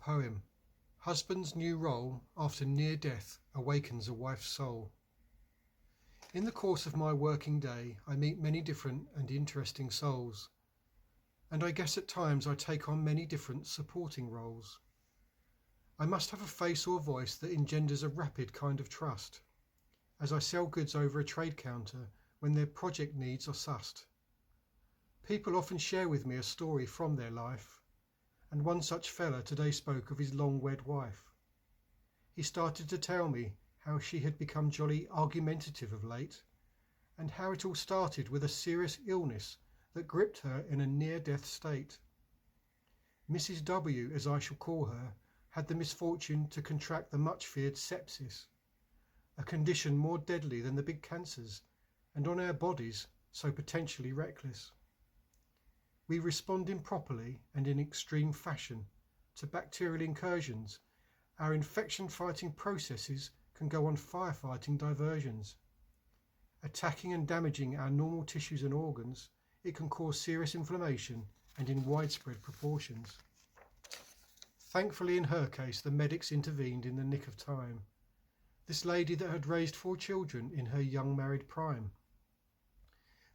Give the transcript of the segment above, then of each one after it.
Poem. Husband's new role after near death awakens a wife's soul. In the course of my working day, I meet many different and interesting souls, and I guess at times I take on many different supporting roles. I must have a face or voice that engenders a rapid kind of trust, as I sell goods over a trade counter when their project needs are sussed. People often share with me a story from their life, and one such fella today spoke of his long-wed wife. He started to tell me how she had become jolly argumentative of late, and how it all started with a serious illness that gripped her in a near-death state. Mrs. W, as I shall call her, had the misfortune to contract the much-feared sepsis, a condition more deadly than the big cancers, and on our bodies so potentially reckless. We respond improperly and in extreme fashion to bacterial incursions. Our infection-fighting processes can go on firefighting diversions. Attacking and damaging our normal tissues and organs, it can cause serious inflammation and in widespread proportions. Thankfully, in her case, the medics intervened in the nick of time. This lady that had raised 4 children in her young married prime.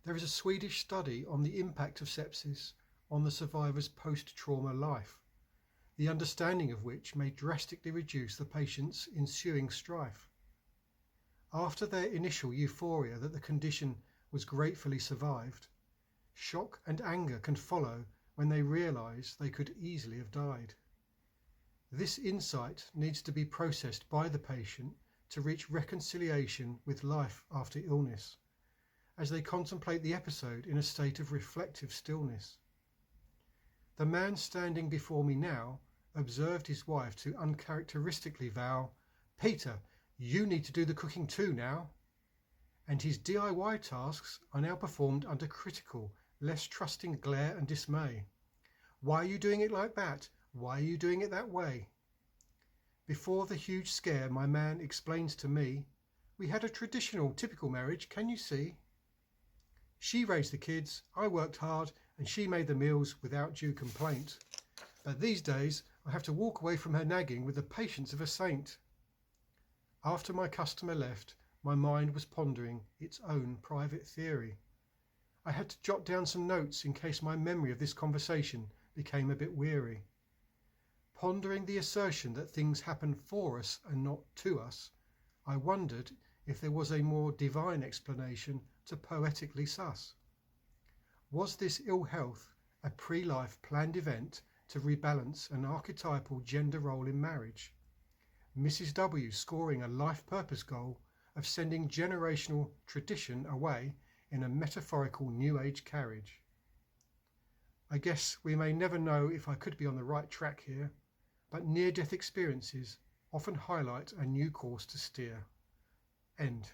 There is a Swedish study on the impact of sepsis on the survivor's post-trauma life, the understanding of which may drastically reduce the patient's ensuing strife. After their initial euphoria that the condition was gratefully survived, shock and anger can follow when they realise they could easily have died. This insight needs to be processed by the patient to reach reconciliation with life after illness, as they contemplate the episode in a state of reflective stillness. The man standing before me now observed his wife to uncharacteristically vow, "Peter, you need to do the cooking too now." And his DIY tasks are now performed under critical, less trusting glare and dismay. "Why are you doing it like that? Why are you doing it that way?" Before the huge scare, my man explains to me, "We had a traditional, typical marriage, can you see? She raised the kids, I worked hard, and she made the meals without due complaint. But these days, I have to walk away from her nagging with the patience of a saint." After my customer left, my mind was pondering its own private theory. I had to jot down some notes in case my memory of this conversation became a bit weary. Pondering the assertion that things happen for us and not to us, I wondered if there was a more divine explanation to poetically suss. Was this ill health a pre-life planned event to rebalance an archetypal gender role in marriage? Mrs. W scoring a life purpose goal of sending generational tradition away in a metaphorical new age carriage? I guess we may never know if I could be on the right track here, but near-death experiences often highlight a new course to steer. End.